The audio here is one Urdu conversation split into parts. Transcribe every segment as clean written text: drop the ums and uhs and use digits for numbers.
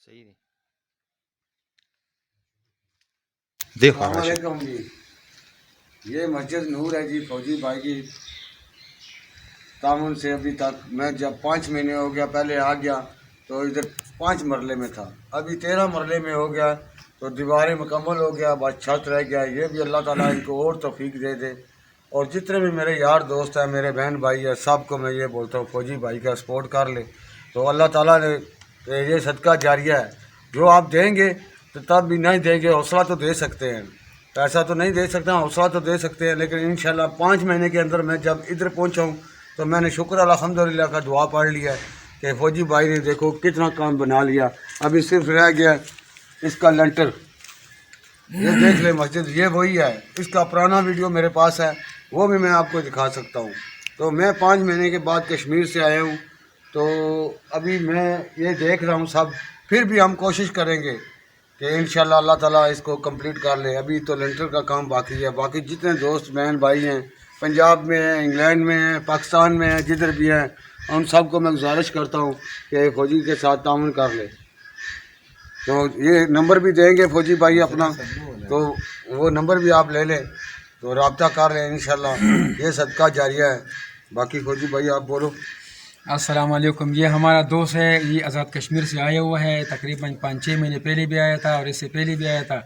صحیح نہیں دیکھو السلام علیکم جی. یہ مسجد نور ہے جی, فوجی بھائی کی تعاون سے ابھی تک میں جب 5 مہینے ہو گیا پہلے آ گیا تو ادھر 5 مرلے میں تھا, ابھی 13 مرلے میں ہو گیا تو دیواریں مکمل ہو گیا, بس چھت رہ گیا. یہ بھی اللہ تعالیٰ ان کو اور توفیق دے دے. اور جتنے بھی میرے یار دوست ہیں, میرے بہن بھائی ہیں, سب کو میں یہ بولتا ہوں فوجی بھائی کا سپورٹ کر لے. تو اللہ تعالیٰ نے یہ صدقہ جاریہ ہے, جو آپ دیں گے تو تب بھی نہیں دیں گے, حوصلہ تو دے سکتے ہیں, پیسہ تو نہیں دے سکتا, حوصلہ تو دے سکتے ہیں, لیکن انشاءاللہ 5 مہینے کے اندر میں جب ادھر پہنچا ہوں تو میں نے شکر الحمدللہ کا دعا پڑھ لیا ہے کہ فوجی بھائی نے دیکھو کتنا کام بنا لیا. ابھی صرف رہ گیا اس کا لنٹر, یہ دیکھ لیں مسجد, یہ وہی ہے. اس کا پرانا ویڈیو میرے پاس ہے, وہ بھی میں آپ کو دکھا سکتا ہوں. تو میں 5 مہینے کے بعد کشمیر سے آیا ہوں, تو ابھی میں یہ دیکھ رہا ہوں سب. پھر بھی ہم کوشش کریں گے کہ انشاءاللہ اللہ تعالیٰ اس کو کمپلیٹ کر لے. ابھی تو لنٹر کا کام باقی ہے. باقی جتنے دوست بہن بھائی ہیں, پنجاب میں ہیں, انگلینڈ میں ہیں, پاکستان میں ہیں, جدھر بھی ہیں, ان سب کو میں گزارش کرتا ہوں کہ فوجی کے ساتھ تعاون کر لے. تو یہ نمبر بھی دیں گے فوجی بھائی اپنا, تو وہ نمبر بھی آپ لے لیں تو رابطہ کر لیں. انشاءاللہ یہ صدقہ جاریہ ہے. باقی فوجی بھائی آپ بولو. السلام علیکم. یہ ہمارا دوست ہے, یہ آزاد کشمیر سے آیا ہوا ہے. تقریباً 5-6 مہینے پہلے بھی آیا تھا اور اس سے پہلے بھی آیا تھا,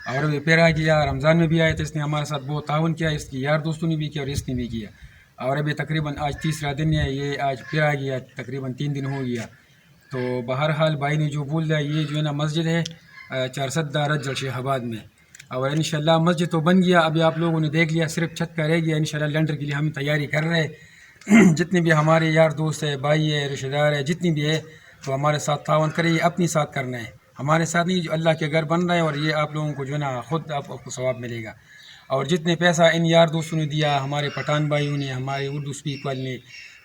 اور ابھی پھر آ گیا. رمضان میں بھی آیا تھا, اس نے ہمارے ساتھ بہت تعاون کیا. اس کی یار دوستوں نے بھی کیا اور اس نے بھی کیا. اور ابھی تقریباً آج 3را دن ہے, یہ آج پھر آ گیا, تقریباً 3 دن ہو گیا. تو بہرحال بھائی نے جو بول دیا, یہ جو ہے نا مسجد ہے 4 رجل شیخ آباد میں, اور انشاءاللہ مسجد تو بن گیا. ابھی آپ لوگوں نے دیکھ لیا, صرف چھت کا رہ گیا. انشاءاللہ لنٹر کے لیے ہم تیاری کر رہے ہیں. جتنے بھی ہمارے یار دوست ہیں, بھائی ہے, رشتہ دار ہے, جتنی بھی ہے, تو ہمارے ساتھ تعاون کرے. یہ اپنی ساتھ کرنا ہے, ہمارے ساتھ نہیں. جو اللہ کے گھر بن رہا ہے, اور یہ آپ لوگوں کو جو ہے نا خود آپ کو ثواب ملے گا. اور جتنے پیسہ ان یار دوستوں نے دیا, ہمارے پٹھان بھائیوں نے, ہمارے اردو اسپیک والے نے,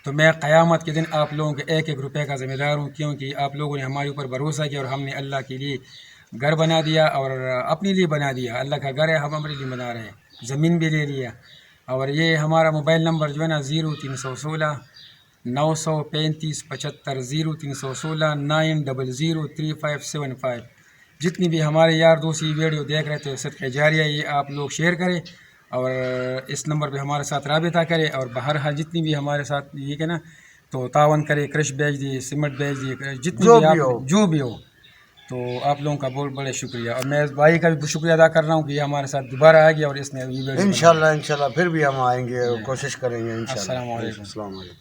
تو میں قیامت کے دن آپ لوگوں کے 1-1 روپے کا ذمہ دار ہوں, کیونکہ آپ لوگوں نے ہمارے اوپر بھروسہ کیا اور ہم نے اللہ کے لیے گھر بنا دیا اور اپنے لیے بنا دیا. اللہ کا گھر ہے, ہم ہمارے لیے بنا رہے ہیں, زمین بھی لے لیا. اور یہ ہمارا موبائل نمبر جو ہے نا 0316 935 75 0316 9003575. جتنی بھی ہمارے یار دوست یہ ویڈیو دیکھ رہے تھے, صدقہ جاریہ, یہ آپ لوگ شیئر کریں اور اس نمبر پہ ہمارے ساتھ رابطہ کریں. اور بہرحال جتنی بھی ہمارے ساتھ یہ کہ نا تو تعاون کرے, کرش بیچ دیے, سیمنٹ بیچ دیے, جتنی بھی آپ جو بھی ہو. تو آپ لوگوں کا بہت بڑے شکریہ. اور میں اس بھائی کا بھی شکریہ ادا کر رہا ہوں کہ یہ ہمارے ساتھ دوبارہ آ گیا اور اس نے انشاءاللہ پھر بھی ہم آئیں گے, کوشش کریں گے انشاءاللہ. السلام علیکم. السلام علیکم.